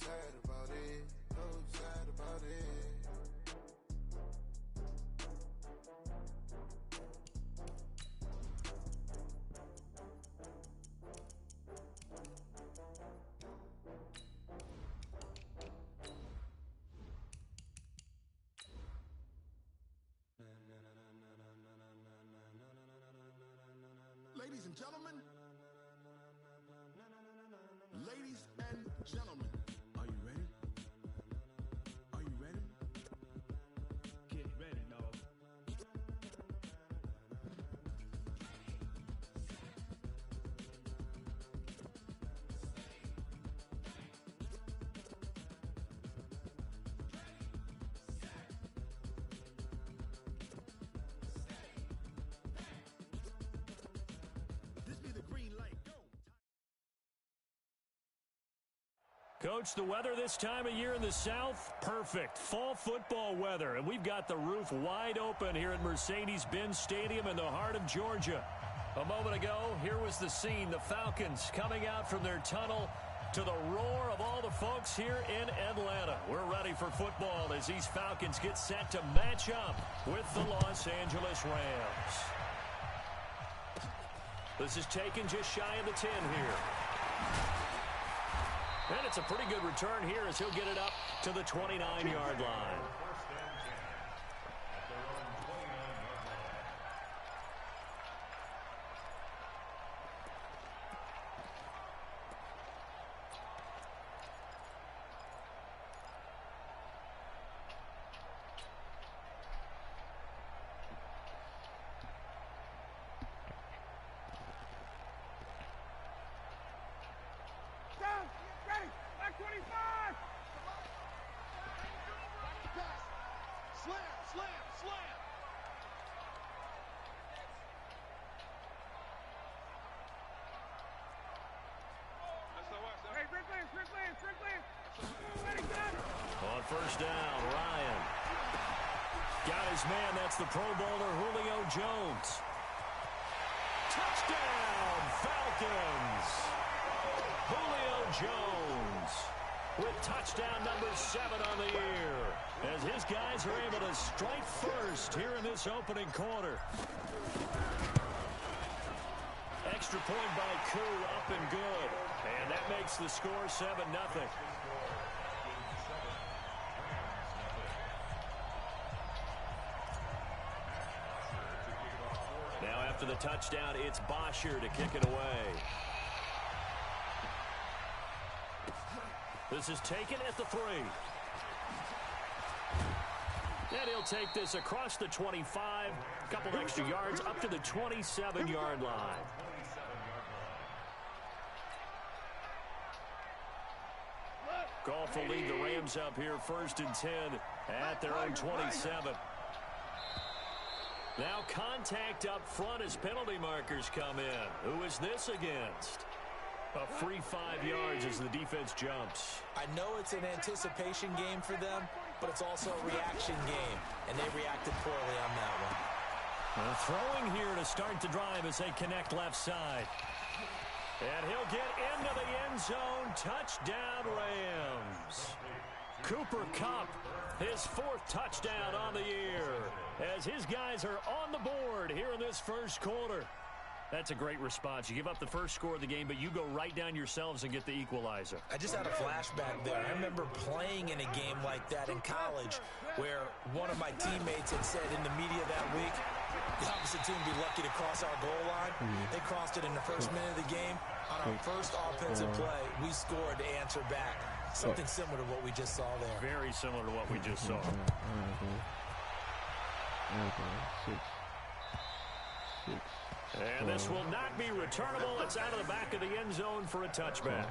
sad about it, so sad about it. Ladies and gentlemen, ladies and gentlemen, are you ready? Are you ready? Get ready, dog. This be the green light. Go. Coach, the weather this time of year in the South, perfect. Fall football weather, and we've got the roof wide open here at Mercedes-Benz Stadium in the heart of Georgia. A moment ago, here was the scene. The Falcons coming out from their tunnel to the roar of all the folks here in Atlanta. We're ready for football as these Falcons get set to match up with the Los Angeles Rams. This is taken just shy of the 10 here. And it's a pretty good return here as he'll get it up to the 29-yard line. On first down, Ryan. Got his man. That's the Pro Bowler, Julio Jones. Touchdown, Falcons. Julio Jones with touchdown number 7 on the year as his guys are able to strike first here in this opening quarter. Extra point by Koo, up and good. And that makes the score 7-0. Now after the touchdown, it's Bosher to kick it away. This is taken at the 3. And he'll take this across the 25. A couple extra yards up to the 27-yard line. Goff will lead the Rams up here 1st and 10 at their own 27. Now contact up front as penalty markers come in. Who is this against? A free 5 yards as the defense jumps. I know it's an anticipation game for them, but it's also a reaction game, and they reacted poorly on that one. Throwing here to start the drive as they connect left side. And he'll get into the end zone. Touchdown, Rams. Cooper Kupp, his 4th touchdown on the year, as his guys are on the board here in this first quarter. That's a great response. You give up the first score of the game, but you go right down yourselves and get the equalizer. I just had a flashback there. I remember playing in a game like that in college where one of my teammates had said in the media that week, the opposite team would be lucky to cross our goal line. They crossed it in the first minute of the game. On our first offensive play, we scored to answer back. Something similar to what we just saw there. Very similar to what we just saw. And this will not be returnable. It's out of the back of the end zone for a touchback.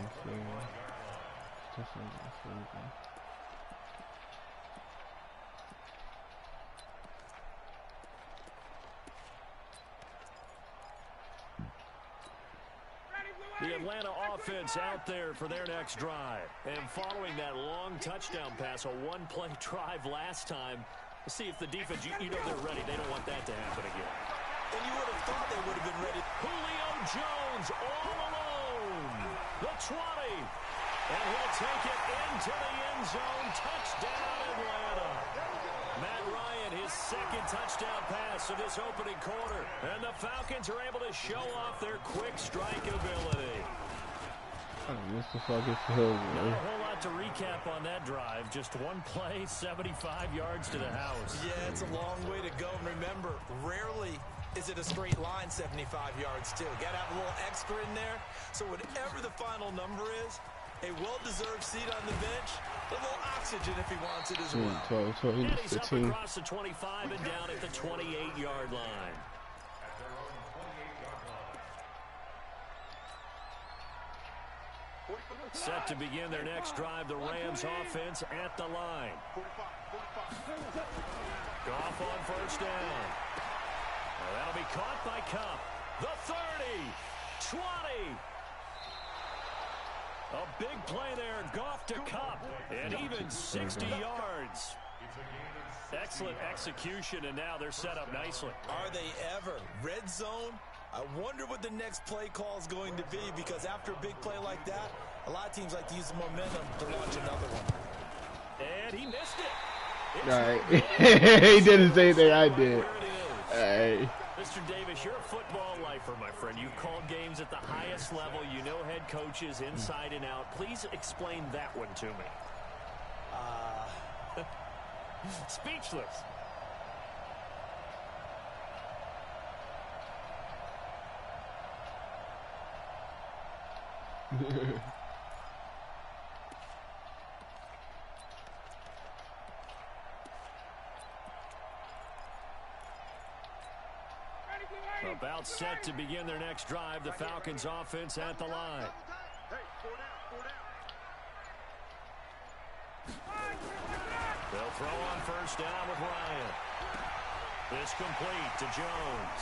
The Atlanta offense out there for their next drive. And following that long touchdown pass, a one-play drive last time, let's see if the defense, you know they're ready. They don't want that to happen again. And you would have thought they would have been ready. Julio Jones all alone. The 20. And he'll take it into the end zone. Touchdown, Atlanta. Matt Ryan, his second touchdown pass of this opening quarter. And the Falcons are able to show off their quick strike ability. Not a whole lot to recap on that drive. Just one play, 75 yards to the house. Yeah, it's a long way to go. And remember, rarely is it a straight line 75 yards, too. Got to have a little extra in there. So whatever the final number is, a well-deserved seat on the bench, a little oxygen if he wants it as well. 12, and he's up across the 25 and down at the 28-yard line. Set to begin their next drive, the Rams offense at the line. Goff on first down. Well, that'll be caught by Kupp. The 30, 20. A big play there, Goff to Kupp, and even 60 yards. Excellent execution, and now they're set up nicely. Are they ever? Red zone? I wonder what the next play call is going to be, because after a big play like that, a lot of teams like to use the momentum to launch another one. And he missed it. All right. He didn't say that. I did. All right. Mr. Davis, you're a football lifer, my friend. You've called games at the highest level. You know head coaches inside and out. Please explain that one to me. Speechless. About set to begin their next drive, the Falcons offense at the line. They'll throw on first down with Ryan. This complete to Jones.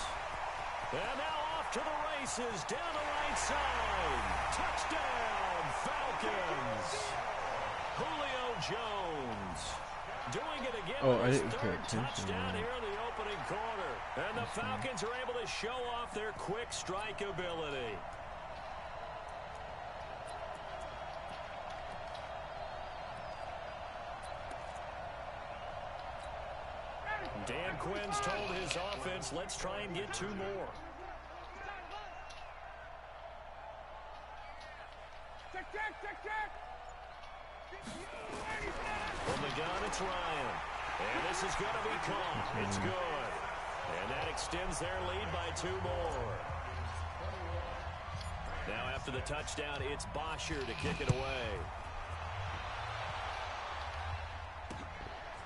And now off to the races, down the right side. Touchdown, Falcons. Julio Jones doing it again with his third touchdown here in the opening quarter. And the Falcons are able to show off their quick strike ability. Dan Quinn's told his offense, let's try and get two more. From the gun, it's Ryan. And this is going to be caught. It's good. And that extends their lead by two more. Now after the touchdown, it's Bosher to kick it away.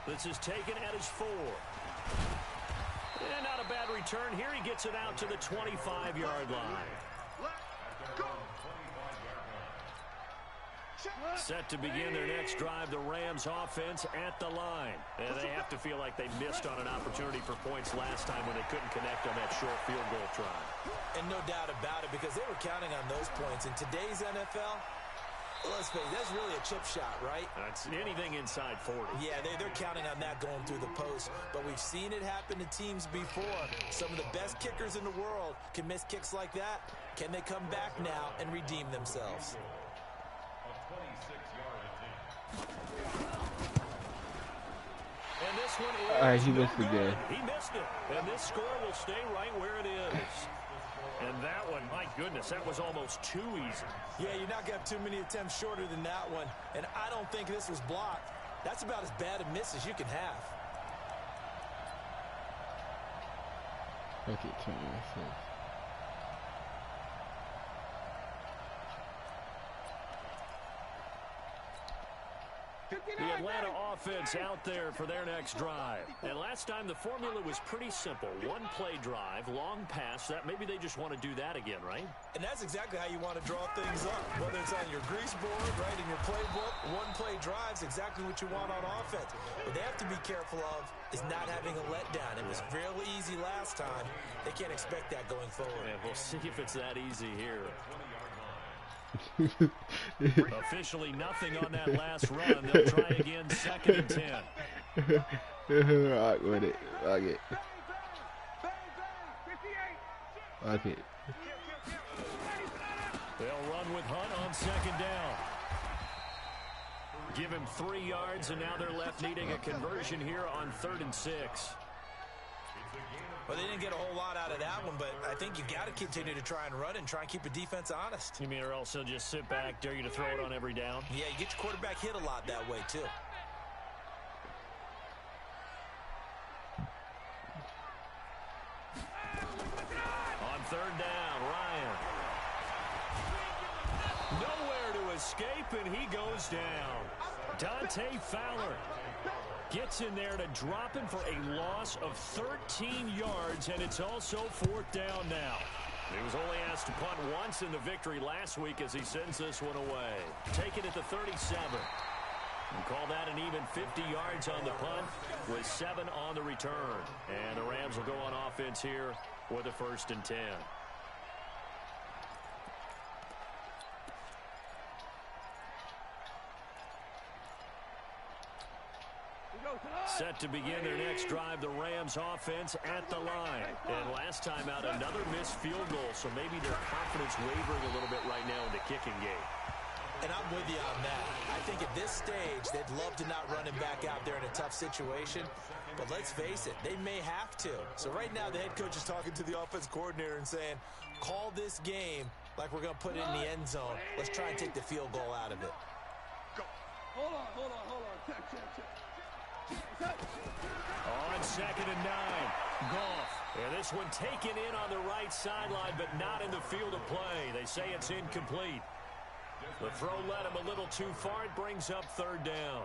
This is taken at his 4. And not a bad return here. He gets it out to the 25-yard line. Set to begin their next drive, the Rams offense at the line. And they have to feel like they missed on an opportunity for points last time when they couldn't connect on that short field goal try. And no doubt about it, because they were counting on those points. In today's NFL, let's face it, that's really a chip shot, right? It's anything inside 40. Yeah, they're counting on that going through the post. But we've seen it happen to teams before. Some of the best kickers in the world can miss kicks like that. Can they come back now and redeem themselves? And this one is he missed it again. He missed it. And this score will stay right where it is. And that one, my goodness, that was almost too easy. Yeah, you're not going to have too many attempts shorter than that one. And I don't think this was blocked. That's about as bad a miss as you can have. Okay, 26. The Atlanta offense out there for their next drive. And last time the formula was pretty simple. One play drive, long pass. That maybe they just want to do that again, right? And that's exactly how you want to draw things up. Whether it's on your grease board, right, in your playbook, one play drive's exactly what you want on offense. What they have to be careful of is not having a letdown. It was real easy last time. They can't expect that going forward. And we'll see if it's that easy here. Officially nothing on that last run. They'll try again, 2nd and 10. Rock with it. Rock it. Rock it. They'll run with Hunt on 2nd down. Give him 3 yards, and now they're left needing a conversion here on 3rd and 6. Well, they didn't get a whole lot out of that one, but I think you got to continue to try and run and try and keep a defense honest. You mean or else they'll just sit back, dare you to throw it on every down? Yeah, you get your quarterback hit a lot that way, too. On 3rd down, Ryan. Nowhere to escape, and he goes down. Dante Fowler gets in there to drop him for a loss of 13 yards, and it's also 4th down now. He was only asked to punt once in the victory last week as he sends this one away. Take it at the 37. And call that an even 50 yards on the punt with 7 on the return. And the Rams will go on offense here with a 1st and 10. Set to begin their next drive, the Rams offense at the line. And last time out, another missed field goal, so maybe their confidence wavering a little bit right now in the kicking game. And I'm with you on that. I think at this stage, they'd love to not run him back out there in a tough situation. But let's face it, they may have to. So right now, the head coach is talking to the offense coordinator and saying, call this game like we're going to put it in the end zone. Let's try and take the field goal out of it. Hold on. Check. On 2nd and 9, Goff. And this one taken in on the right sideline, but not in the field of play. They say it's incomplete. The throw led him a little too far. It brings up 3rd down.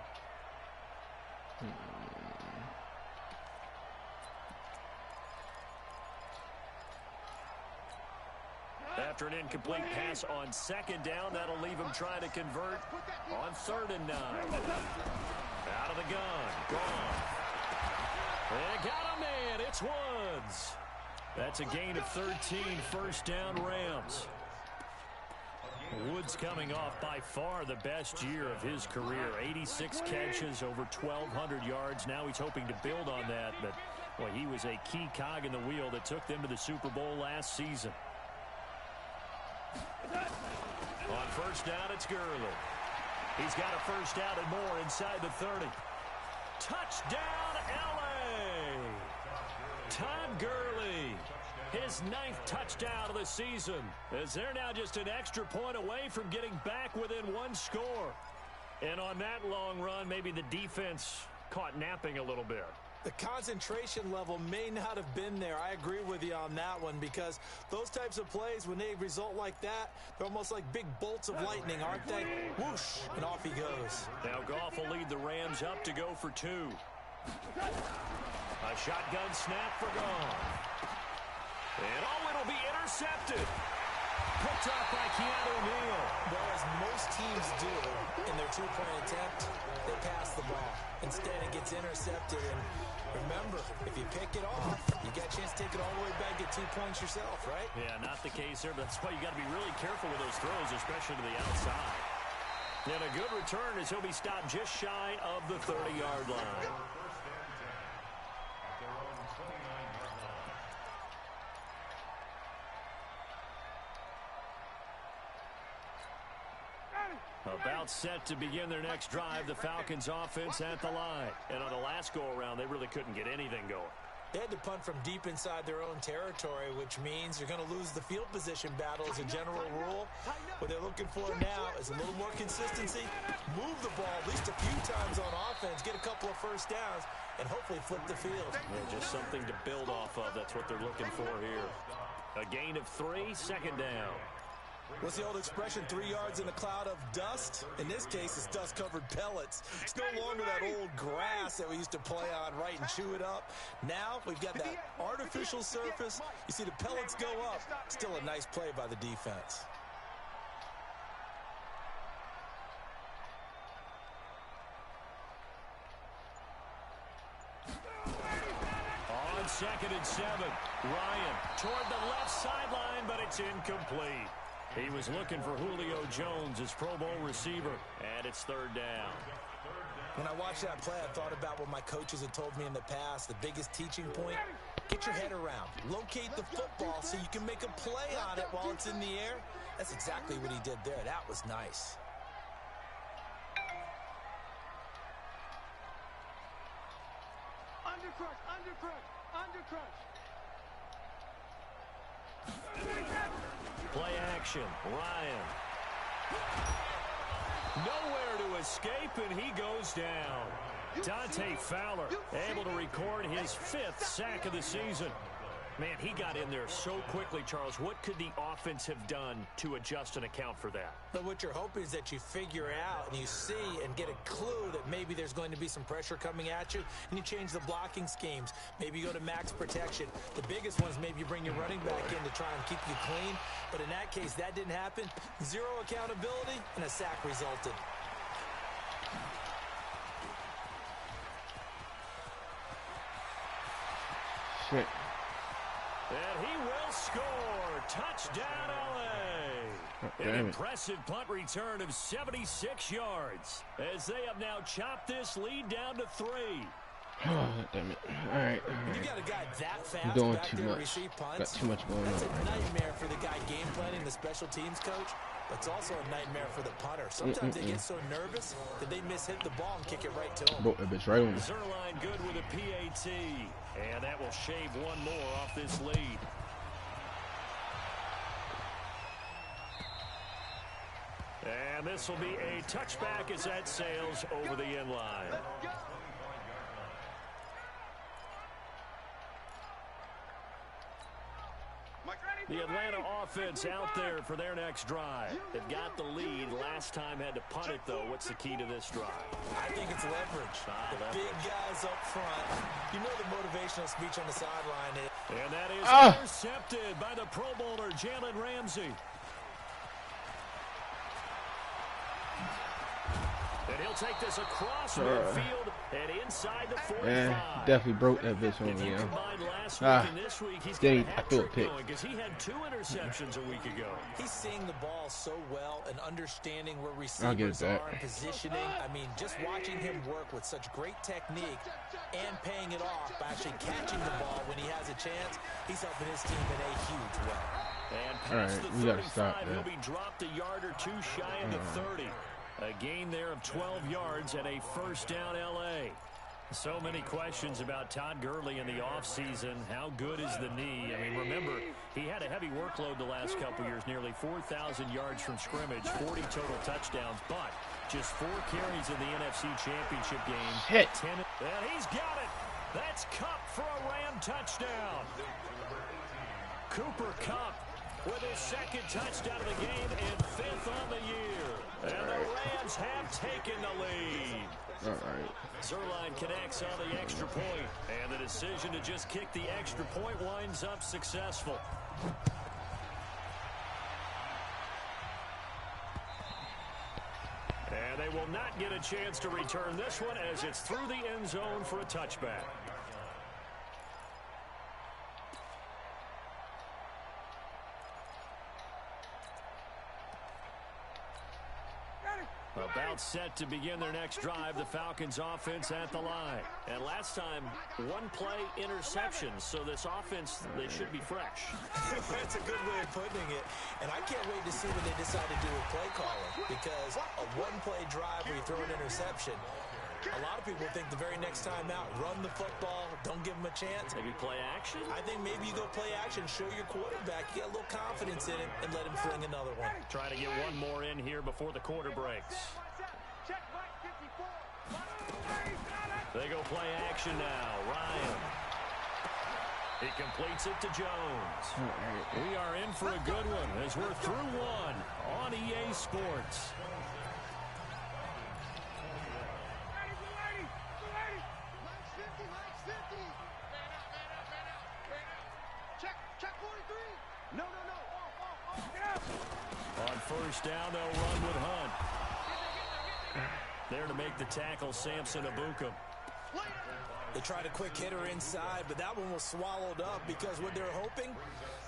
After an incomplete pass on 2nd down, that'll leave him trying to convert on 3rd and 9. Out of the gun, gone. They got a man, it's Woods. That's a gain of 13, 1st down Rams. Woods coming off by far the best year of his career. 86 catches, over 1,200 yards. Now he's hoping to build on that, but boy, he was a key cog in the wheel that took them to the Super Bowl last season. On 1st down, it's Gurley. He's got a 1st down and more inside the 30. Touchdown, L.A. Todd Gurley, his 9th touchdown of the season, as they're now just an extra point away from getting back within 1 score. And on that long run, maybe the defense caught napping a little bit. The concentration level may not have been there. I agree with you on that one, because those types of plays, when they result like that, they're almost like big bolts of lightning, aren't they? Whoosh, and off he goes. Now Goff will lead the Rams up to go for 2. A shotgun snap for Goff. And it'll be intercepted. Picked off by Keanu Neal. Well, as most teams do in their 2-point attempt, they pass the ball. Instead, it gets intercepted. And remember, if you pick it off, you got a chance to take it all the way back, get 2 points yourself, right? Yeah, not the case there, but that's why you got to be really careful with those throws, especially to the outside. And a good return as he'll be stopped just shy of the 30-yard line. About set to begin their next drive, the Falcons offense at the line. And on the last go-around, they really couldn't get anything going. They had to punt from deep inside their own territory, which means you're going to lose the field position battle as a general rule. What they're looking for now is a little more consistency, move the ball at least a few times on offense, get a couple of 1st downs, and hopefully flip the field. Yeah, just something to build off of. That's what they're looking for here. A gain of 3, 2nd down. What's the old expression, 3 yards in a cloud of dust? In this case, it's dust-covered pellets. It's no longer that old grass that we used to play on, right, and chew it up. Now we've got that artificial surface. You see the pellets go up. Still a nice play by the defense. On 2nd and 7, Ryan toward the left sideline, but it's incomplete. He was looking for Julio Jones, his Pro Bowl receiver, and it's 3rd down. When I watched that play, I thought about what my coaches had told me in the past. The biggest teaching point, get your head around. Locate the football so you can make a play on it while it's in the air. That's exactly what he did there. That was nice. Play action. Ryan. Nowhere to escape, and he goes down. Dante Fowler able to record his 5th sack of the season. Man, he got in there so quickly, Charles. What could the offense have done to adjust and account for that? But what you're hoping is that you figure out and you see and get a clue that maybe there's going to be some pressure coming at you, and you change the blocking schemes. Maybe you go to max protection. The biggest one is maybe you bring your running back in to try and keep you clean. But in that case, that didn't happen. 0 accountability, and a sack resulted. Shit. And he will score. Touchdown, L.A. An impressive punt return of 76 yards as they have now chopped this lead down to 3. Oh, damn it. All right. You got a guy that fast I'm doing back too there to much. receive punts. Got too much going That's on. a nightmare for the guy game planning, the special teams coach. But it's also a nightmare for the punter. Sometimes they get so nervous that they miss-hit the ball and kick it right to them. Broke that bitch right on me. Zerline good with a PAT. And that will shave one more off this lead. And this will be a touchback as that sails over the end line. The Atlanta offense out there for their next drive. They've got the lead. Last time had to punt it, though. What's the key to this drive? I think it's leverage. The big guys up front. You know the motivational speech on the sideline is. And that is intercepted by the Pro Bowler, Jalen Ramsey. And he'll take this across midfield and inside the 45. Yeah, definitely broke that bitch on me, yo. Last week and this week, he's got a hat trick going because he had 2 interceptions a week ago. He's seeing the ball so well and understanding where receivers are and positioning. I mean, just watching him work with such great technique and paying it off by actually catching the ball when he has a chance, he's helping his team in a huge way. And past the 35, we gotta stop that. He'll be dropped a yard or 2 shy of the 30. A gain there of 12 yards and a first down L.A. So many questions about Todd Gurley in the offseason. How good is the knee? I mean, remember, he had a heavy workload the last couple years, nearly 4,000 yards from scrimmage, 40 total touchdowns, but just 4 carries in the NFC Championship game. Hit. 10, and he's got it. That's Kupp for a Ram touchdown. Cooper Kupp with his 2nd touchdown of the game and 5th on the year. And the Rams have taken the lead. All right. Zerline connects on the extra point, and the decision to just kick the extra point winds up successful. And they will not get a chance to return this one as it's through the end zone for a touchback. About set to begin their next drive, the Falcons offense at the line. And last time, 1 play interception, so this offense, they should be fresh. That's a good way of putting it. And I can't wait to see what they decide to do with play calling, because a 1-play drive where you throw an interception, a lot of people think the very next time out, run the football, don't give them a chance. Maybe play action? I think maybe you go play action, show your quarterback, get a little confidence in him, and let him fling another one. Try to get one more in here before the quarter breaks. They go play action now. Ryan. He completes it to Jones. We are in for a good one as we're through 1 on EA Sports. On first down, they'll run with Hunt. There to make the tackle, Samson Abuka. They tried a quick hitter inside, but that one was swallowed up because what they're hoping,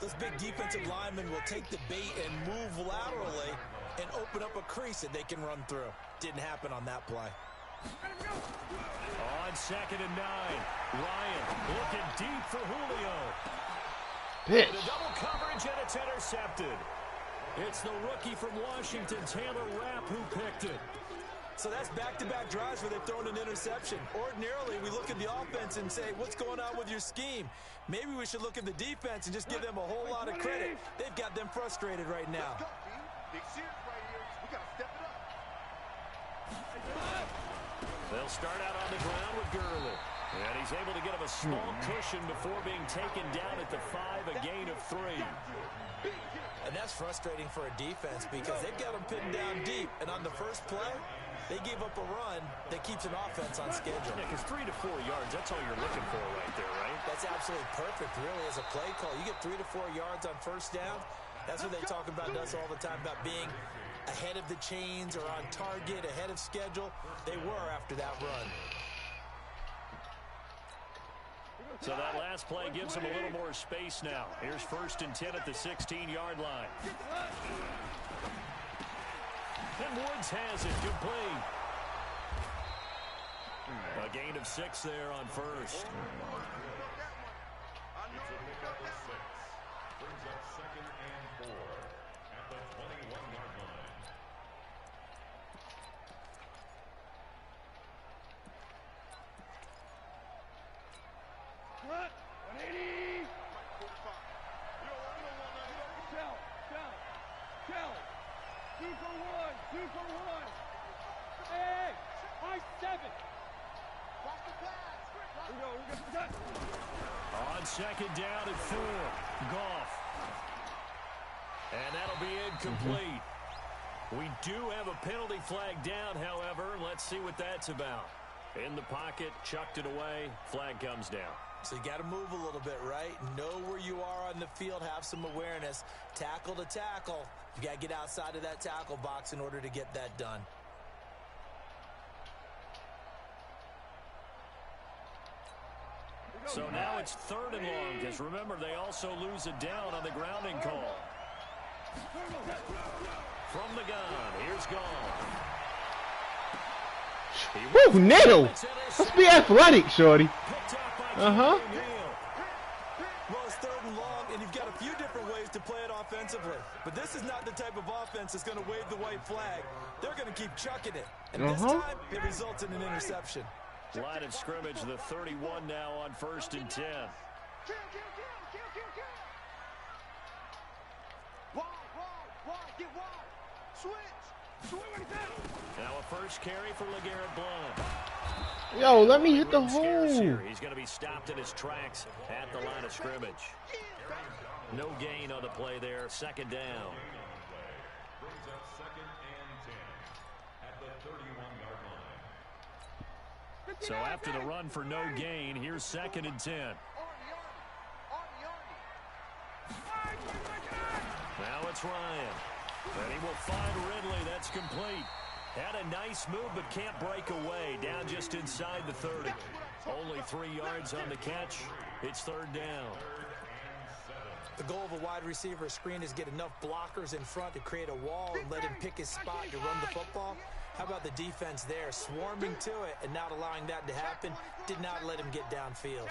those big defensive linemen will take the bait and move laterally and open up a crease that they can run through. Didn't happen on that play. On 2nd and 9, Ryan looking deep for Julio. Pitch. The double coverage, and it's intercepted. It's the rookie from Washington, Taylor Rapp, who picked it. So that's back-to-back drives where they've thrown an interception. Ordinarily, we look at the offense and say, what's going on with your scheme? Maybe we should look at the defense and just give them a whole lot of credit. They've got them frustrated right now. Big series right here. We got to step it up. They'll start out on the ground with Gurley. And he's able to get him a small cushion before being taken down at the 5, a gain of 3. And that's frustrating for a defense because they've got them pinned down deep. And on the first play, they gave up a run that keeps an offense on schedule. Yeah, because 3 to 4 yards, that's all you're looking for right there, right? That's absolutely perfect, really, as a play call. You get 3 to 4 yards on first down. That's what they talk about us all the time, about being ahead of the chains or on target, ahead of schedule. They were after that run. So that last play gives him a little more space now. Here's 1st and 10 at the 16-yard line. And Woods has it complete. A gain of 6 there on first. Brings up 2nd and 4 at the 21-yard line. Front, 180. Tell. 2 for 1. 2 for 1. Hey, high 7. Watch the pass. We go. On 2nd down at 4. Goff. And that'll be incomplete. We do have a penalty flag down, however. Let's see what that's about. In the pocket, chucked it away. Flag comes down. So you got to move a little bit, right? Know where you are on the field. Have some awareness. Tackle to tackle. You got to get outside of that tackle box in order to get that done. So now it's 3rd and long, because remember, they also lose it down on the grounding call. From the gun, here's Goff. Woo, nail! Let's be athletic, shorty. Uh-huh. Well, it's 3rd and long, and you've got a few different ways to play it offensively. But this is not the type of offense that's going to wave the white flag. They're going to keep chucking it. And this time, it results in an interception. Line of scrimmage, the 31 now on 1st and 10. Wide, get wide. Switch. Now a first carry for LeGarrette Blount. Yo, let me hit the hole. He's going to be stopped in his tracks at the line of scrimmage. No gain on the play there. 2nd down. Brings up 2nd and 10 at the 31-yard line. So after the run for no gain, here's 2nd and 10. Now it's Ryan. And he will find Ridley. That's complete. Had a nice move, but can't break away. Down just inside the 30. Only 3 yards on the catch. It's 3rd down. The goal of a wide receiver screen is get enough blockers in front to create a wall and let him pick his spot to run the football. How about the defense there, swarming to it and not allowing that to happen? Did not let him get downfield.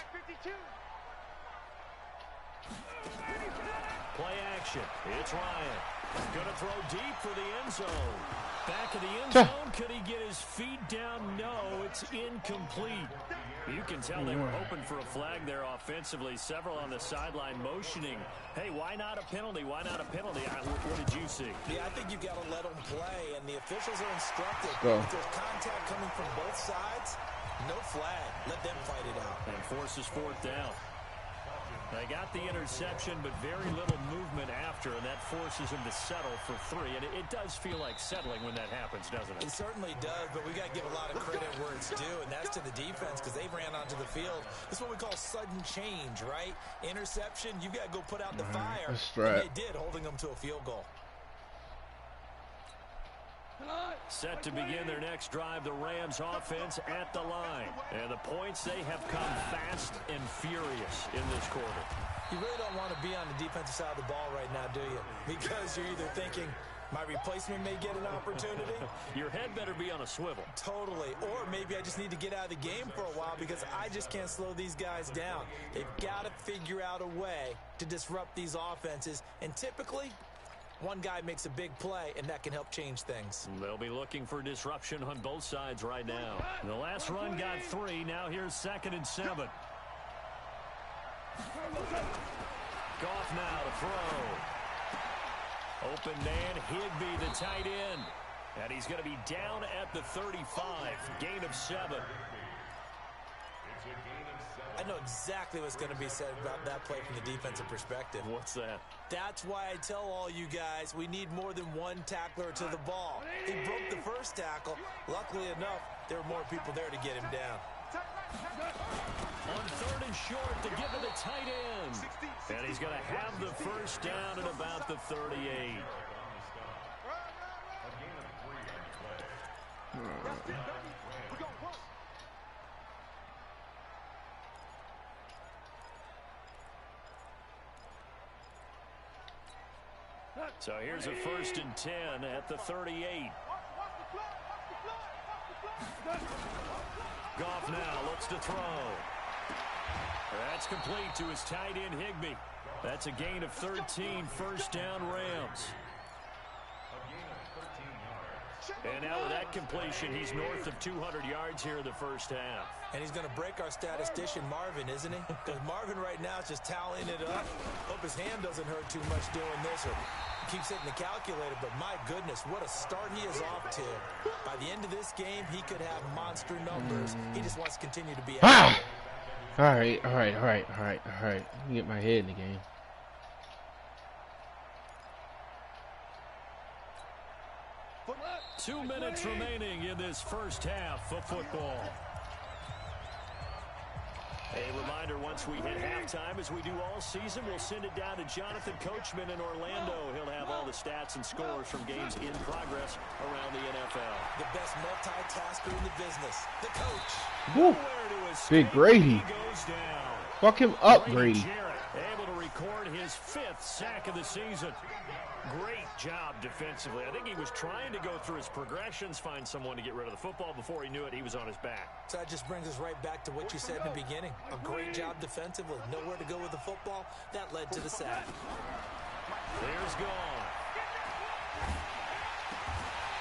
Play action. It's Ryan. Going to throw deep for the end zone. Back of the end zone. Could he get his feet down? No, it's incomplete. You can tell they were hoping for a flag there offensively. Several on the sideline motioning. Hey, why not a penalty? Why not a penalty? What did you see? Yeah, I think you've got to let them play, and the officials are instructed. Go. If there's contact coming from both sides, no flag. Let them fight it out. And forces 4th down. They got the interception, but very little movement after, and that forces him to settle for 3. And it does feel like settling when that happens, doesn't it? It certainly does, but we got to give a lot of credit where it's due, and that's to the defense because they ran onto the field. This is what we call sudden change, right? Interception, you got to go put out the fire. And they did, holding them to a field goal. Set to begin their next drive, the Rams offense at the line. And the points, they have come fast and furious in this quarter. You really don't want to be on the defensive side of the ball right now, do you? Because you're either thinking, my replacement may get an opportunity. Your head better be on a swivel. Totally. Or maybe I just need to get out of the game for a while because I just can't slow these guys down. They've got to figure out a way to disrupt these offenses. And typically, One guy makes a big play, and that can help change things. They'll be looking for disruption on both sides right now. The last run got 3. Now here's 2nd and 7. Goff now to throw. Open man, Higbee, the tight end. And he's going to be down at the 35. Gain of 7. I know exactly what's going to be said about that play from the defensive perspective. What's that? That's why I tell all you guys we need more than one tackler to the ball. He broke the first tackle. Luckily enough, there were more people there to get him down. On 3rd and short to give to the tight end. And he's going to have the first down at about the 38. So here's a 1st and 10 at the 38. Goff now looks to throw. That's complete to his tight end, Higbee. That's a gain of 13, first down Rams. And now with that completion, he's north of 200 yards here in the first half. And he's going to break our statistician, Marvin, isn't he? Because Marvin right now is just tallying it up. Hope his hand doesn't hurt too much doing this, or keeps hitting the calculator. But my goodness, what a start he is off to. By the end of this game, he could have monster numbers. He just wants to continue to be active. All right. Let me get my head in the game. Two minutes remaining in this first half of football. A reminder, once we hit halftime, as we do all season, we'll send it down to Jonathan Coachman in Orlando. He'll have all the stats and scores from games in progress around the NFL. The best multitasker in the business, the coach. Woo. Big Grady. Goes down. Fuck him up, Grady. Jarrett, able to record his 5th sack of the season. Great job defensively. I think he was trying to go through his progressions, find someone to get rid of the football. Before he knew it, he was on his back. So that just brings us right back to what you said in the beginning. A great job defensively. Nowhere to go with the football. That led to the sack. Clear's gone.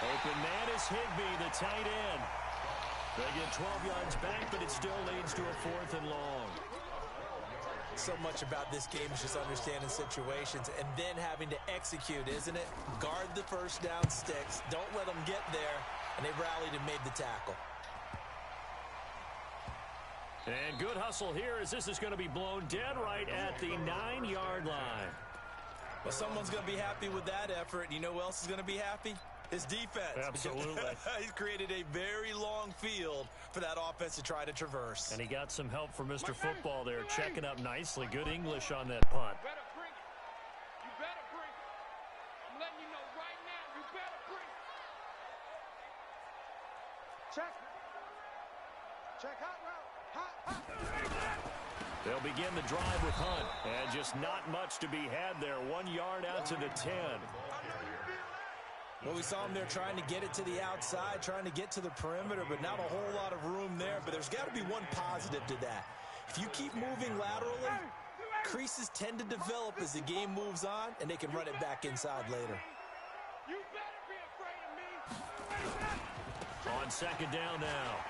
Open man is Higbee, the tight end. They get 12 yards back, but it still leads to a 4th and long. So much about this game is just understanding situations and then having to execute, isn't it? Guard the first down sticks. Don't let them get there. And they rallied and made the tackle. And good hustle here as this is going to be blown dead right at the 9-yard line. Well, someone's going to be happy with that effort. You know who else is going to be happy? His defense. Absolutely. He's created a very long field for that offense to try to traverse. And he got some help from Mr. Football there, checking up nicely. Good English on that punt. You better bring it. You better bring it. I'm letting you know right now, you better bring it. Check. Check hot route. Hot. They'll begin the drive with Hunt. And just not much to be had there. 1 yard out to the 10. Well, we saw him there trying to get it to the outside, trying to get to the perimeter, but not a whole lot of room there. But there's got to be one positive to that. If you keep moving laterally, creases tend to develop as the game moves on, and they can run it back inside later. You better be afraid of me. On 2nd down now,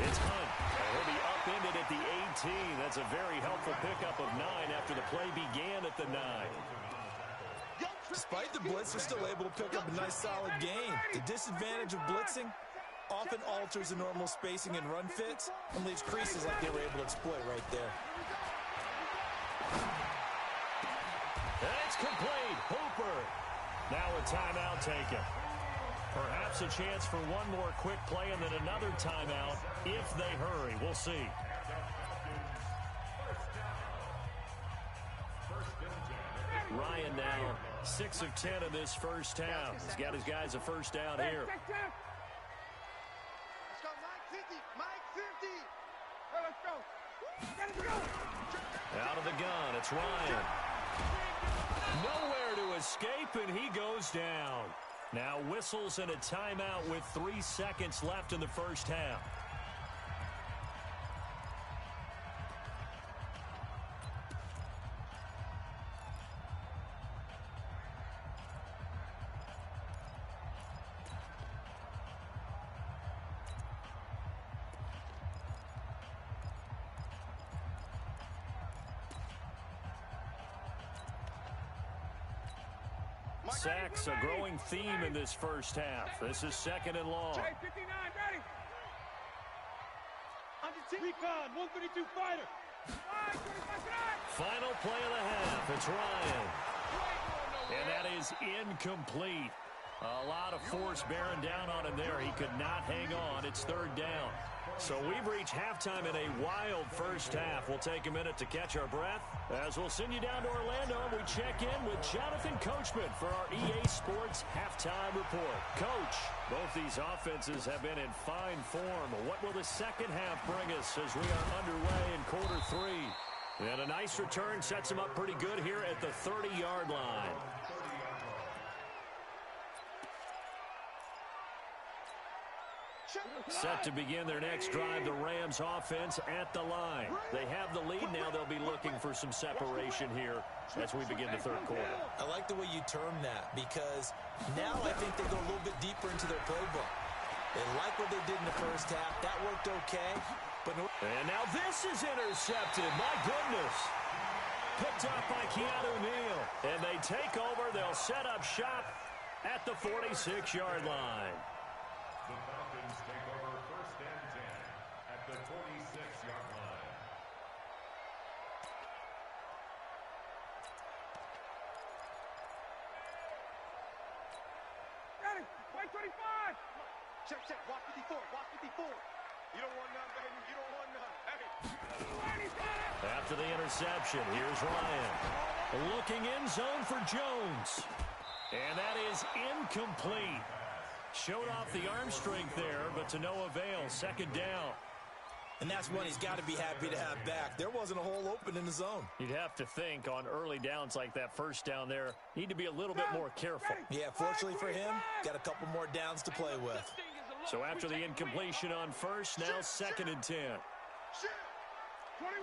it's Hunt. And he'll be upended at the 18. That's a very helpful pickup of 9 after the play began at the 9. Despite the blitz, they're still able to pick up a nice, solid gain. The disadvantage of blitzing often alters the normal spacing and run fits and leaves creases like they were able to exploit right there. And it's complete. Hooper. Now a timeout taken. Perhaps a chance for one more quick play and then another timeout if they hurry. We'll see. Ryan now 6 of 10 in this first half. He's got his guys a first down here. Let's go, Mike 50. Hey, let's go. Out of the gun, it's Ryan. Nowhere to escape, and he goes down. Now whistles and a timeout with 3 seconds left in the first half. sacks a growing theme in this first half. This is 2nd and long. Jay, 59, ready. Recon, 132 fighter. Final play of the half. It's Ryan. And that is incomplete. A lot of force bearing down on him there. He could not hang on. It's 3rd down. So we've reached halftime in a wild first half. We'll take a minute to catch our breath as we'll send you down to Orlando. We check in with Jonathan Coachman for our EA Sports Halftime Report. Coach, both these offenses have been in fine form. What will the second half bring us as we are underway in quarter 3? And a nice return sets them up pretty good here at the 30-yard line. Set to begin their next drive, the Rams offense at the line. They have the lead now. They'll be looking for some separation here as we begin the 3rd quarter. I like the way you term that because now I think they go a little bit deeper into their playbook. They like what they did in the first half. That worked okay. And now this is intercepted. My goodness. Picked up by Keanu Neal. And they take over. They'll set up shop at the 46-yard line. The Falcons take over 1st and 10 at the 46-yard line. Ready, white 25. Check, watch 54, watch 54. You don't want none, baby, you don't want none. Hey. After the interception, here's Ryan. Looking in zone for Jones. And that is incomplete. Showed off the arm strength there, but to no avail. 2nd down. And that's one he's got to be happy to have back. There wasn't a hole open in the zone. You'd have to think on early downs like that 1st down there, need to be a little bit more careful. Yeah, fortunately for him, got a couple more downs to play with. So after the incompletion on 1st, now 2nd and 10. 21.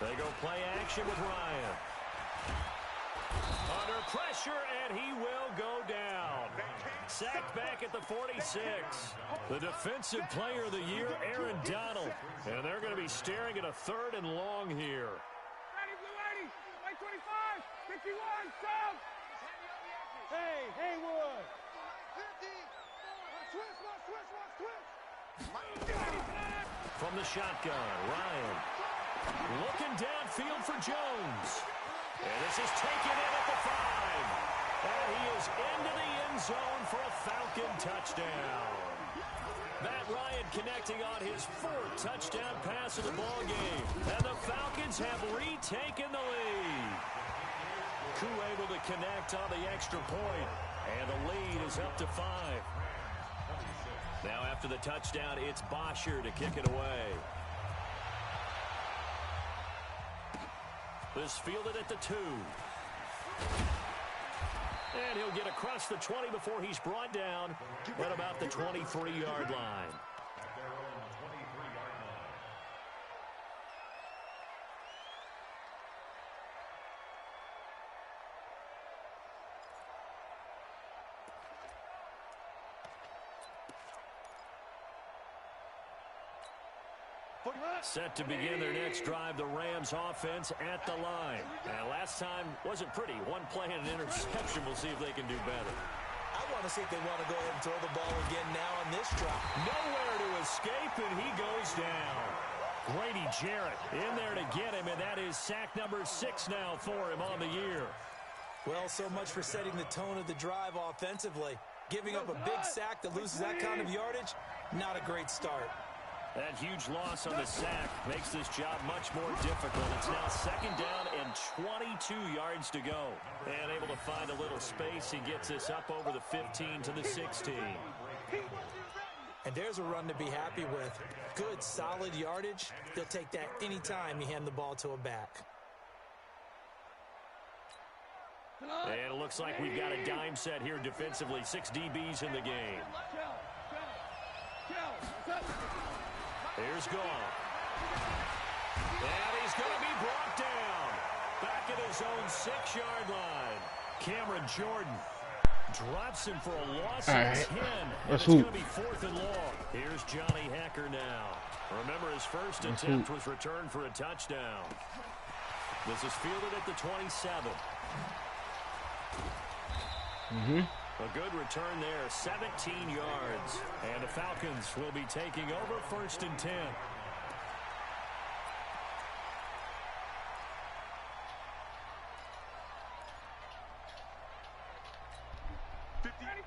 They go play action with Ryan. Under pressure, and he will go down. Sacked back at the 46. The defensive player of the year, Aaron Donald. And they're going to be staring at a 3rd and long here. Ready, blue 80, white 25, 51, south. Hey, Haywood. From the shotgun, Ryan. Looking downfield for Jones. And this is taken in at the 5. And he is into the end zone for a Falcon touchdown. Matt Ryan connecting on his 4th touchdown pass of the ball game. And the Falcons have retaken the lead. Koo able to connect on the extra point. And the lead is up to 5. Now after the touchdown, it's Bosher to kick it away. This fielded at the 2. And he'll get across the 20 before he's brought down at about the 23-yard line. At their own 23-yard line. Set to begin their next drive, the Rams offense at the line. And last time wasn't pretty. One play and an interception. We'll see if they can do better. I want to see if they want to go ahead and throw the ball again now on this drive. Nowhere to escape, and he goes down. Grady Jarrett in there to get him, and that is sack number 6 now for him on the year. Well, so much for setting the tone of the drive offensively. Giving up a big sack that loses that kind of yardage, not a great start. That huge loss on the sack makes this job much more difficult. It's now 2nd down and 22 yards to go. And able to find a little space, he gets us up over the 15 to the 16. And there's a run to be happy with. Good, solid yardage. They'll take that anytime you hand the ball to a back. And it looks like we've got a dime set here defensively. 6 DBs in the game. Here's Gone. And he's going to be brought down. Back at his own 6-yard line. Cameron Jordan drops him for a loss of 10. It's going to be 4th and long. Here's Johnny Hecker now. Remember, his first attempt was returned for a touchdown. This is fielded at the 27. A good return there, 17 yards. And the Falcons will be taking over 1st and 10.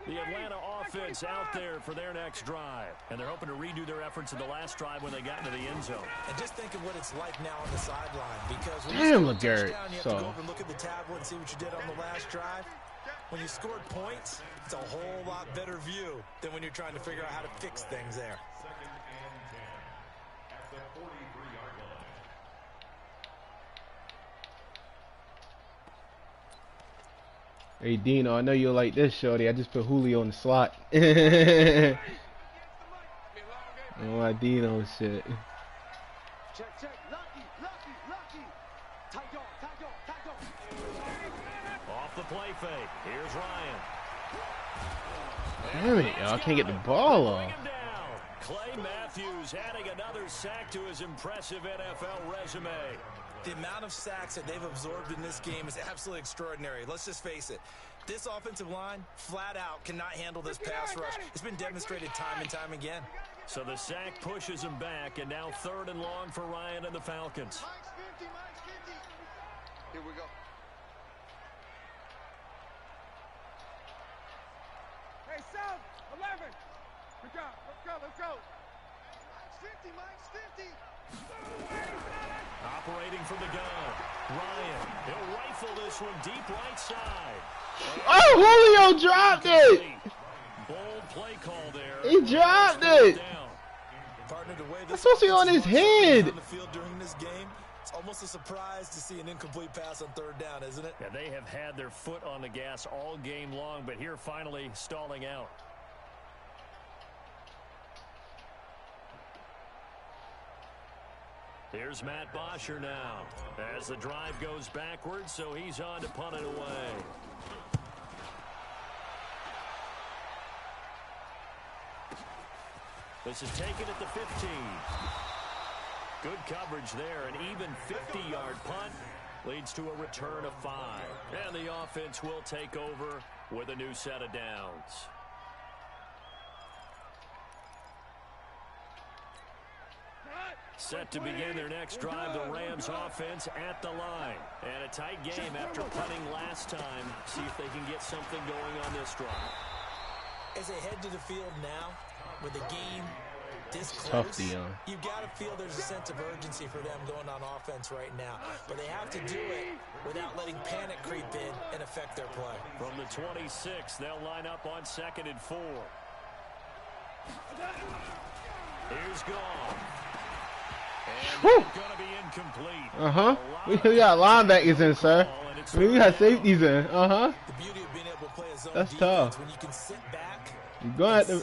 The Atlanta offense out there for their next drive. And they're hoping to redo their efforts in the last drive when they got into the end zone. And just think of what it's like now on the sideline. Because when Damn, you score a LeGarrette. touchdown, you have to go over and look at the tablet and see what you did on the last drive. When you scored points, it's a whole lot better view than when you're trying to figure out how to fix things there. 2nd and 10 at the 43-yard line. Hey, Dino, I know you'll like this, shorty. I just put Julio in the slot. Oh, my Dino shit. Check, check. Lucky. Tight dog. Off the play fake. Here's Ryan. Damn it, y'all. I can't get the ball off. Bring him down. Clay Matthews adding another sack to his impressive NFL resume. The amount of sacks that they've absorbed in this game is absolutely extraordinary. Let's just face it. This offensive line, flat out, cannot handle this pass rush. It's been demonstrated time and time again. So the sack pushes him back, and now 3rd and long for Ryan and the Falcons. Here we go. Hey, South, 11. Let's go. Mike's 50. Operating from the gun. Ryan, he'll rifle this one deep right side. Oh, Julio dropped it. Bold play call there. He dropped it. Partner, the way That's supposed to be on his head. On the field during this game, it's almost a surprise to see an incomplete pass on 3rd down, isn't it? Yeah, they have had their foot on the gas all game long, but here finally stalling out. Here's Matt Bosher now as the drive goes backwards, so he's on to punt it away. This is taken at the 15. Good coverage there. An even 50-yard punt leads to a return of 5. And the offense will take over with a new set of downs. Set to begin their next drive, the Rams offense at the line. And a tight game after punting last time. See if they can get something going on this drive. As they head to the field now, with the game this close, Tough, Dion. you've got to feel there's a sense of urgency for them going on offense right now. But they have to do it without letting panic creep in and affect their play. From the 26, they'll line up on 2nd and 4. Here's Goff. And it's going to be incomplete. We got linebackers in, sir. We got safeties in. The beauty of being able to play a zone That's defense tough. when you can sit back. You're going to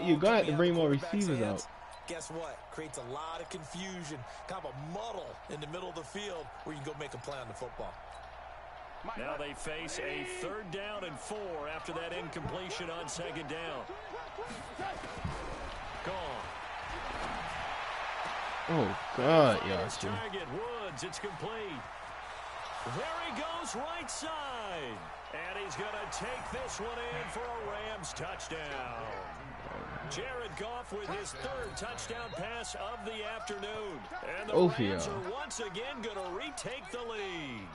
you're going to have to bring more receivers out. Guess what? Creates a lot of confusion, kind of a muddle in the middle of the field where you can go make a play on the football. Now they face a 3rd down and 4 after that incompletion on 2nd down. Gone. Oh, God, yeah. First target, Woods. It's complete. There he goes right side. And he's going to take this one in for a Rams touchdown. Jared Goff with his 3rd touchdown pass of the afternoon. And the Rams are once again going to retake the lead.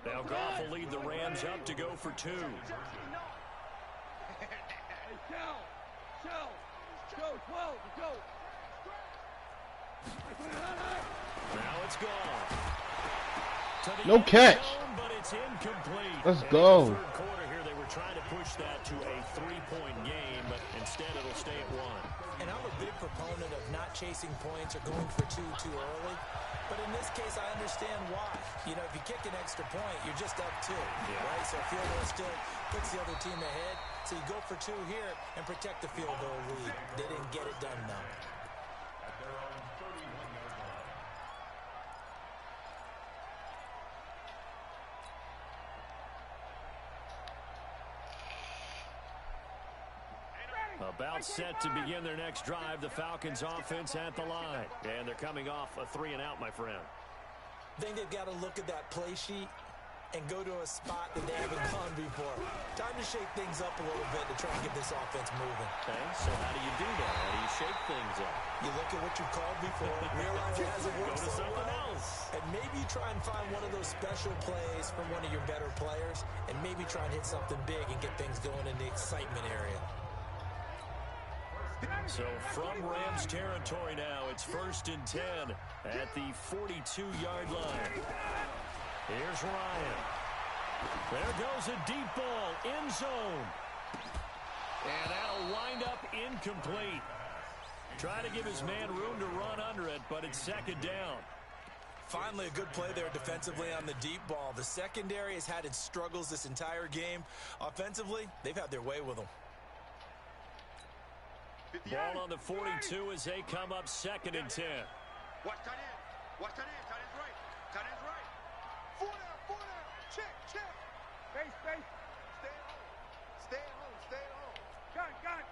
Now Goff will lead the Rams up to go for 2. Hey, Shell. Go, 12, go. Now it's gone. No catch. Zone, but it's incomplete. Let's And go. in the 3rd quarter here, they were trying to push that to a 3-point game, but instead it'll stay at 1. And I'm a big proponent of not chasing points or going for 2 too early. But in this case, I understand why. You know, if you kick an extra point, you're just up 2, right? So field goal still puts the other team ahead. So you go for 2 here and protect the field goal lead. They didn't get it done, though. About set to begin their next drive, the Falcons offense at the line. And they're coming off a 3-and-out, my friend. I think they've got to look at that play sheet and go to a spot that they haven't gone before. Time to shake things up a little bit to try and get this offense moving. Okay, so how do you do that? How do you shake things up? You look at what you've called before, realize it hasn't worked Go to so something well, else. and maybe you try and find one of those special plays from one of your better players, and maybe try and hit something big and get things going in the excitement area. So from Rams territory now, it's 1st and 10 at the 42-yard line. Here's Ryan. There goes a deep ball, end zone. And that'll wind up incomplete. Try to give his man room to run under it, but it's 2nd down. Finally, a good play there defensively on the deep ball. The secondary has had its struggles this entire game. Offensively, they've had their way with them. Ball on the 42 as they come up 2nd and 10. Watch tight end. Watch tight end. Tight end's right. Tight end's right. 4 down. 4 down. Check. Space. Stay at home. Stay at home. Gun.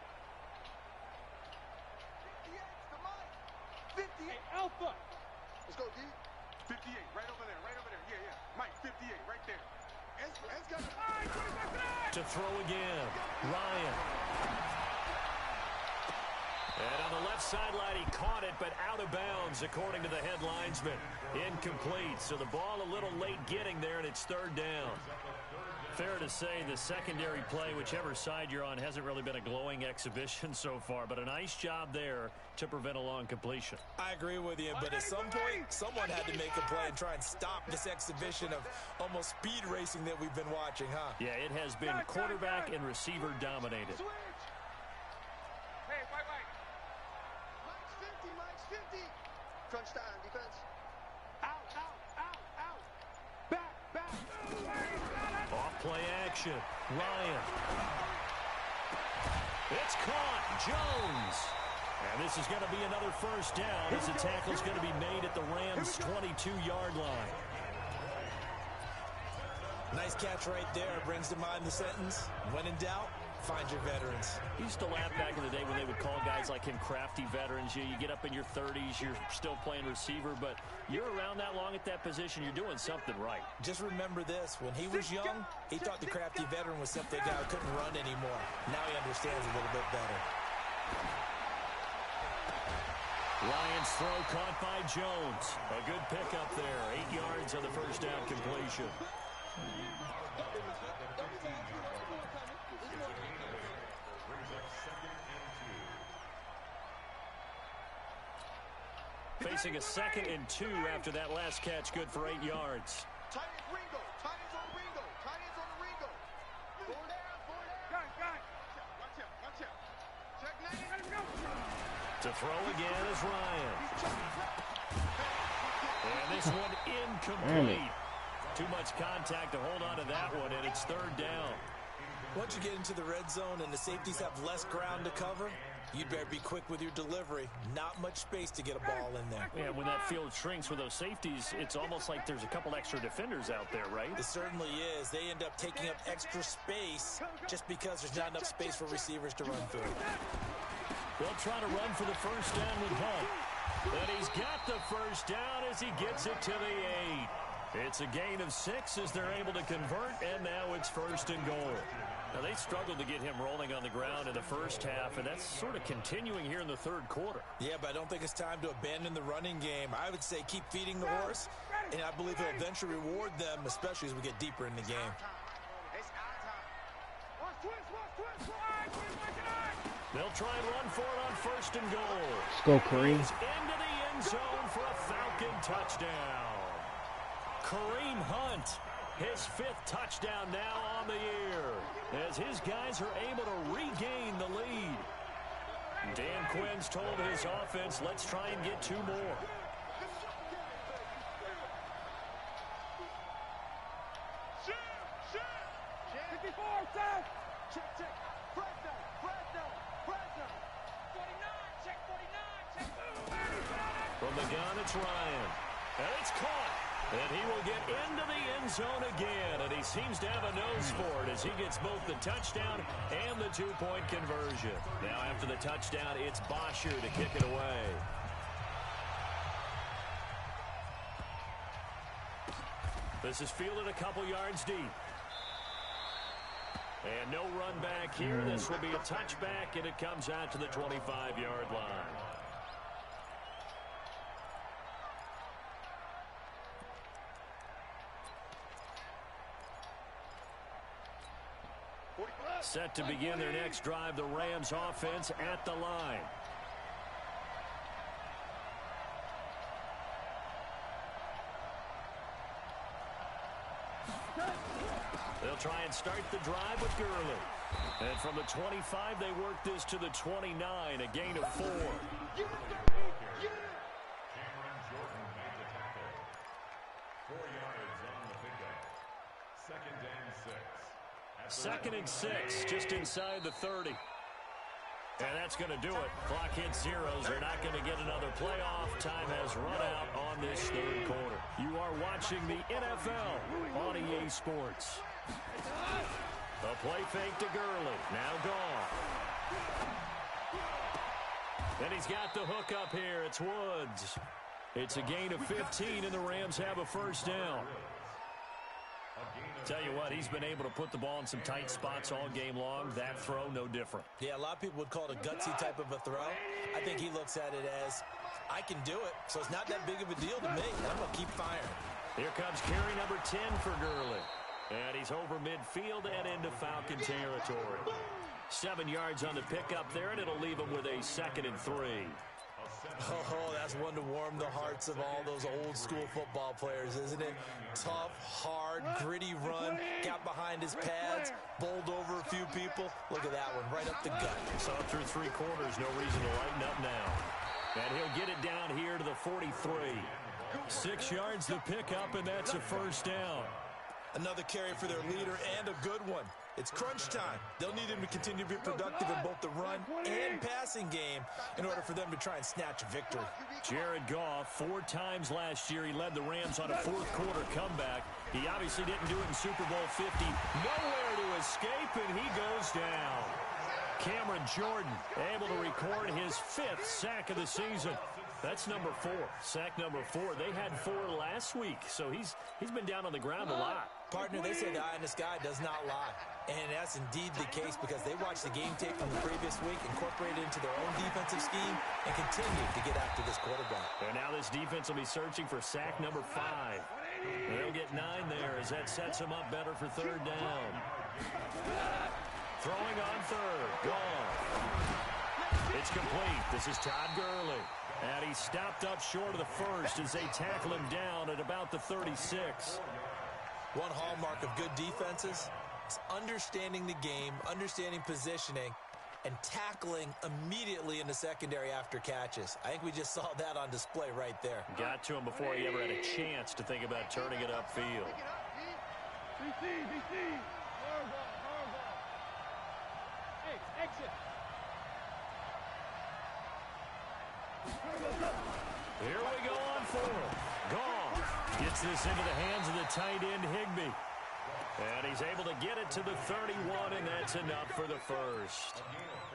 58's the Mike. 58. Alpha. Let's go, D. 58. Right over there. Yeah. Mike, 58. Right there. Ed's got it. To throw again. Ryan. And on the left sideline, he caught it, but out of bounds, according to the head linesman. Incomplete, so the ball a little late getting there, and it's 3rd down. Fair to say the secondary play, whichever side you're on, hasn't really been a glowing exhibition so far, but a nice job there to prevent a long completion. I agree with you, but at some point, someone had to make a play and try and stop this exhibition of almost speed racing that we've been watching, huh? Yeah, it has been quarterback and receiver dominated. Hey, Mike. Mike's 50. Crunch time, defense. Out. Back. Off play action. Ryan. It's caught. Jones. And this is going to be another 1st down as the tackle's going to be made at the Rams' 22-yard line. Nice catch right there. Brings to mind the sentence, when in doubt, find your veterans. He used to laugh back in the day when they would call guys like him crafty veterans. You get up in your 30s, you're still playing receiver, but you're around that long at that position, you're doing something right. Just remember this. When he was young, he thought the crafty veteran was simply a guy who couldn't run anymore. Now he understands a little bit better. Ryan's throw caught by Jones. A good pickup there. 8 yards on the 1st down completion. Facing a 2nd and 2 after that last catch, good for 8 yards. Tight end's Ringo. Tight end's on the Ringo. 4 down. Gun. Watch out. Check 9. To throw again is Ryan. And this one incomplete. Too much contact to hold on to that one, and it's 3rd down. Once you get into the red zone and the safeties have less ground to cover, you'd better be quick with your delivery. Not much space to get a ball in there. Yeah, when that field shrinks with those safeties, it's almost like there's a couple extra defenders out there, right? It certainly is. They end up taking up extra space just because there's not enough space for receivers to run through. They'll try to run for the 1st down with Hunt. And he's got the 1st down as he gets it to the 8. It's a gain of 6 as they're able to convert, and now it's 1st and goal. Now, they struggled to get him rolling on the ground in the 1st half, and that's sort of continuing here in the 3rd quarter. Yeah, but I don't think it's time to abandon the running game. I would say keep feeding the horse, and I believe he'll eventually reward them, especially as we get deeper in the game. They'll try and run for it on 1st and goal. Let's go, Kareem. He's into the end zone for a Falcon touchdown. Kareem Hunt, his 5th touchdown now on the year, as his guys are able to regain the lead. Dan Quinn's told his offense, let's try and get 2 more. From the gun, it's Ryan. And it's caught. And he will get into the end zone again. And he seems to have a nose for it as he gets both the touchdown and the 2-point conversion. Now after the touchdown, it's Bosher to kick it away. This is fielded a couple yards deep. And no run back here. This will be a touchback, and it comes out to the 25-yard line. Set to begin their next drive, the Rams offense at the line. They'll try and start the drive with Gurley. And from the 25, they work this to the 29, a gain of 4. Cameron Jordan made the tackle. 4 yards on the pickup. 2nd and 6. 2nd and 6, just inside the 30. And that's going to do it. Clock hits zeros. They're not going to get another playoff. Time has run out on this third quarter. You are watching the NFL on EA Sports. A play fake to Gurley. Now gone. And he's got the hook up here. It's Woods. It's a gain of 15, and the Rams have a first down. Tell you what, he's been able to put the ball in some tight spots all game long. That throw, no different. Yeah, a lot of people would call it a gutsy type of a throw. I think he looks at it as, I can do it, so it's not that big of a deal to me. I'm going to keep firing. Here comes carry number 10 for Gurley. And he's over midfield and into Falcon territory. 7 yards on the pickup there, and it'll leave him with a 2nd and 3. Oh, that's one to warm the hearts of all those old school football players, isn't it? Tough, hard, gritty run, got behind his pads, bowled over a few people. Look at that one, right up the gut. So through 3 quarters, no reason to lighten up now. And he'll get it down here to the 43. 6 yards to pick up, and that's a first down. Another carry for their leader, and a good one. It's crunch time. They'll need him to continue to be productive in both the run and passing game in order for them to try and snatch a victory. Jared Goff, 4 times last year, he led the Rams on a fourth-quarter comeback. He obviously didn't do it in Super Bowl 50. Nowhere to escape, and he goes down. Cameron Jordan able to record his 5th sack of the season. That's number 4. Sack number 4. They had 4 last week, so he's been down on the ground a lot. Partner, they say the eye in the sky does not lie. And that's indeed the case because they watched the game tape from the previous week, incorporated it into their own defensive scheme, and continued to get after this quarterback. And now this defense will be searching for sack number 5. They'll get 9 there as that sets them up better for 3rd down. Throwing on 3rd. Gone. It's complete. This is Todd Gurley. And he stopped up short of the first as they tackle him down at about the 36. One hallmark of good defenses is understanding the game, understanding positioning, and tackling immediately in the secondary after catches. I think we just saw that on display right there. Got to him before he ever had a chance to think about turning it upfield. Hey, exit. Here we go on 4th. Goff gets this into the hands of the tight end Higbee. And he's able to get it to the 31, and that's enough for the first.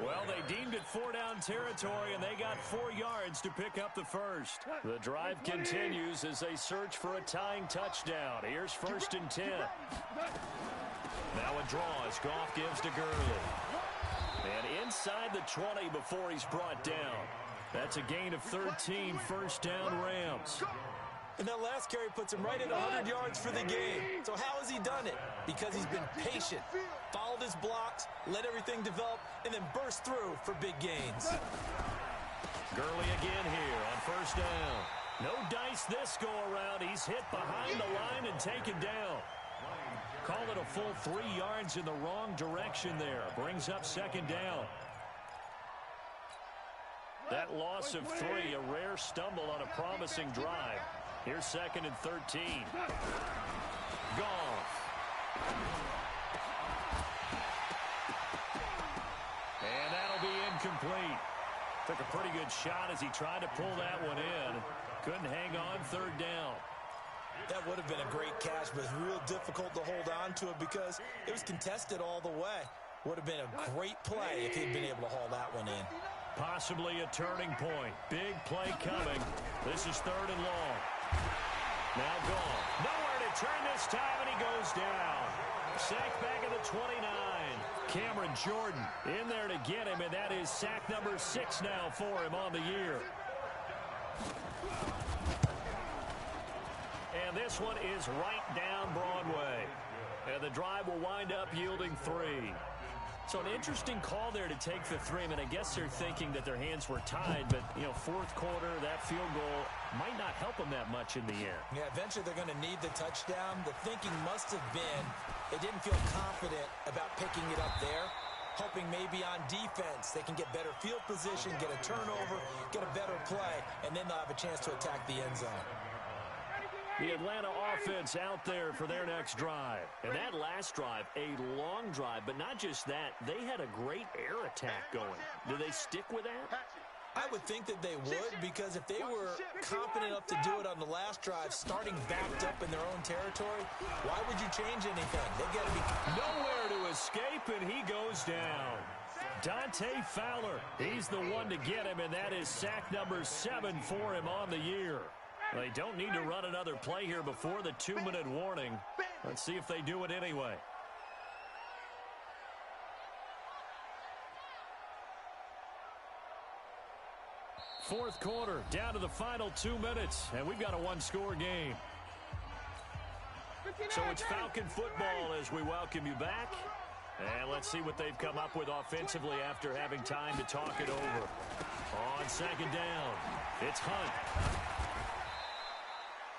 Well, they deemed it 4-down territory, and they got 4 yards to pick up the first. The drive continues as they search for a tying touchdown. Here's 1st and 10. Now a draw as Goff gives to Gurley. And inside the 20 before he's brought down. That's a gain of 13, first down Rams. And that last carry puts him right at 100 yards for the game. So how has he done it? Because he's been patient, followed his blocks, let everything develop, and then burst through for big gains. Gurley again here on 1st down. No dice this go around. He's hit behind the line and taken down. Call it a full 3 yards in the wrong direction there. Brings up 2nd down. That loss of 3, a rare stumble on a promising drive. Here's 2nd and 13. Goff. And that'll be incomplete. Took a pretty good shot as he tried to pull that one in. Couldn't hang on 3rd down. That would have been a great catch, but it's real difficult to hold on to it because it was contested all the way. Would have been a great play if he'd been able to haul that one in. Possibly a turning point. Big play coming. This is 3rd and long. Now Goff. Nowhere to return this time, and he goes down. Sacked back at the 29. Cameron Jordan in there to get him, and that is sack number 6 now for him on the year. And this one is right down Broadway. And the drive will wind up yielding 3. So an interesting call there to take the 3. I mean, I guess they're thinking that their hands were tied, but, you know, fourth quarter, that field goal might not help them that much in the end. Yeah, eventually they're going to need the touchdown. The thinking must have been they didn't feel confident about picking it up there, hoping maybe on defense they can get better field position, get a turnover, get a better play, and then they'll have a chance to attack the end zone. The Atlanta offense out there for their next drive. And that last drive, a long drive, but not just that. They had a great air attack going. Do they stick with that? I would think that they would, because if they were confident enough to do it on the last drive, starting backed up in their own territory, why would you change anything? They've got to be nowhere to escape, and he goes down. Dante Fowler, he's the one to get him, and that is sack number 7 for him on the year. They don't need to run another play here before the 2-minute warning. Let's see if they do it anyway. Fourth quarter, down to the final 2 minutes, and we've got a one-score game. So it's Falcon football as we welcome you back. And let's see what they've come up with offensively after having time to talk it over. On second down, it's Hunt.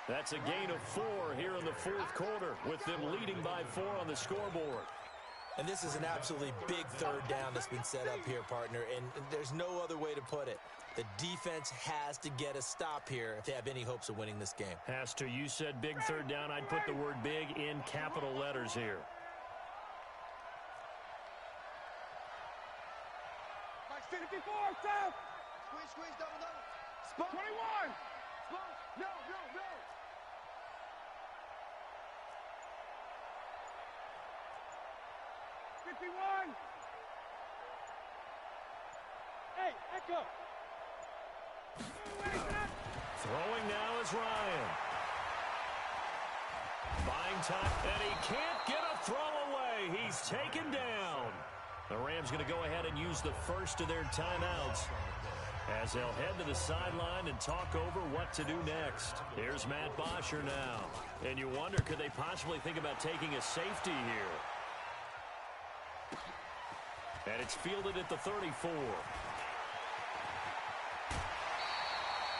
That's a gain of 4 here in the fourth quarter, with them leading by 4 on the scoreboard. And this is an absolutely big third down that's been set up here, partner, and there's no other way to put it. The defense has to get a stop here if they have any hopes of winning this game. Has to. You said big third down. I'd put the word big in capital letters here. Mike, 54, stop! Squeeze, double. Spot. 21! Spot. No. 51! Hey, Echo! Throwing now is Ryan. Buying time, and he can't get a throw away. He's taken down. The Rams going to go ahead and use the first of their timeouts as they'll head to the sideline and talk over what to do next. Here's Matt Bosher now. And you wonder, could they possibly think about taking a safety here? And it's fielded at the 34.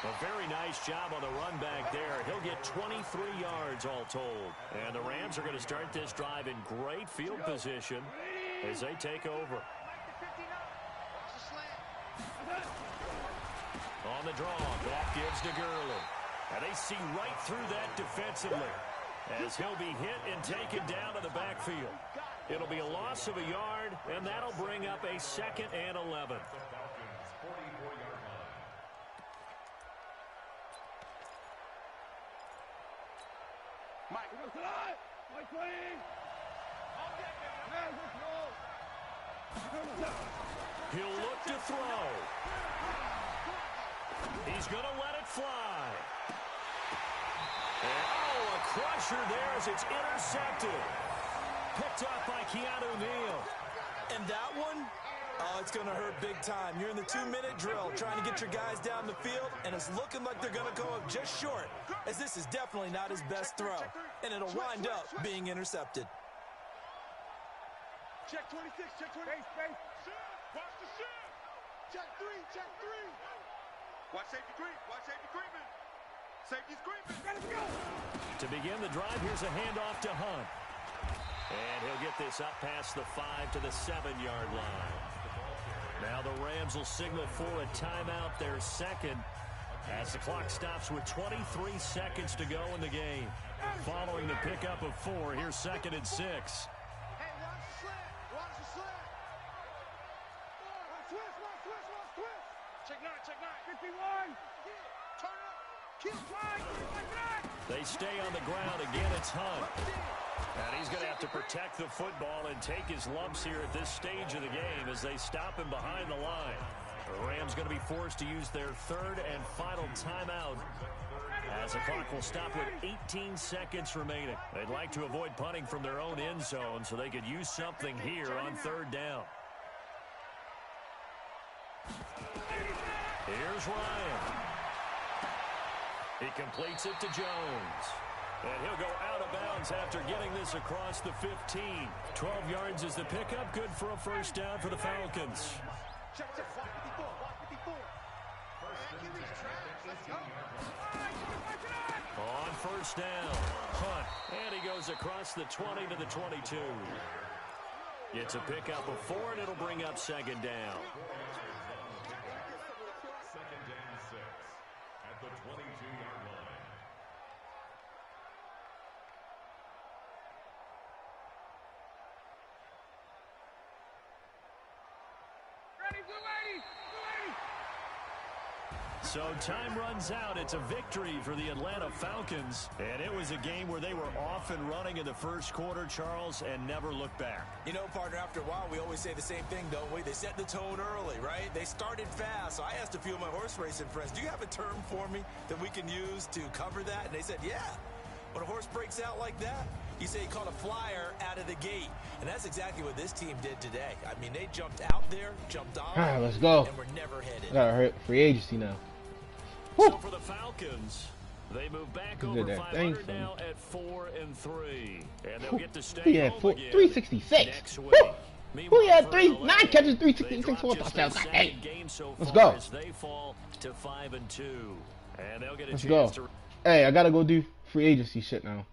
A very nice job on the run back there. He'll get 23 yards all told. And the Rams are going to start this drive in great field position as they take over. On the draw, back gives to Gurley. And they see right through that defensively as he'll be hit and taken down to the backfield. It'll be a loss of a yard, and that'll bring up a 2nd and 11. Mike, clean! He'll look to throw. He's going to let it fly. And, oh, a crusher there as it's intercepted. Picked off by Keanu Neal. And that one, oh, it's going to hurt big time. You're in the 2-minute drill trying to get your guys down the field, and it's looking like they're going to go up just short, as this is definitely not his best throw, and it'll wind up being intercepted. Check 26, check 20. Space. Watch the shift. Check 3. Watch safety creeping. Safety's creeping. Gotta go. To begin the drive, here's a handoff to Hunt. And he'll get this up past the 5 to the 7-yard line. Now the Rams will signal for a timeout, their second, as the clock stops with 23 seconds to go in the game. Following the pickup of 4, here's 2nd and 6. Hey, watch the slant. Watch the slant. Twist. Check 9. 51. Turn up. Kill 5. They stay on the ground. Again, it's Hunt. And he's going to have to protect the football and take his lumps here at this stage of the game as they stop him behind the line. The Rams going to be forced to use their 3rd and final timeout As the clock will stop with 18 seconds remaining. They'd like to avoid punting from their own end zone so they could use something here on third down. Here's Ryan. He completes it to Jones. And he'll go out of bounds after getting this across the 15. 12 yards is the pickup. Good for a first down for the Falcons. On first down, Hunt. And he goes across the 20 to the 22. It's a pickup of 4, and it'll bring up second down. Second and 6 at the 22-yard line. So time runs out. It's a victory for the Atlanta Falcons. And it was a game where they were off and running in the first quarter, Charles, and never looked back. You know, partner, after a while, we always say the same thing, don't we? They set the tone early, right? They started fast. So I asked a few of my horse racing friends, do you have a term for me that we can use to cover that? And they said, yeah. When a horse breaks out like that, you say he caught a flyer out of the gate. And that's exactly what this team did today. I mean, they jumped out there, jumped on, All right, let's go. and were never headed. Got hurt free agency now. So for the Falcons, they move back Who over did that 500 thing now at 4-3. And they'll get to stay He had home again 366. next week. Who had for 9 LA, catches, they 366, dropped 4 just touchdowns? their God dang. second game so Let's far go. as they fall to 5-2. And they'll get a Let's chance go. to Hey, I gotta go do free agency shit now.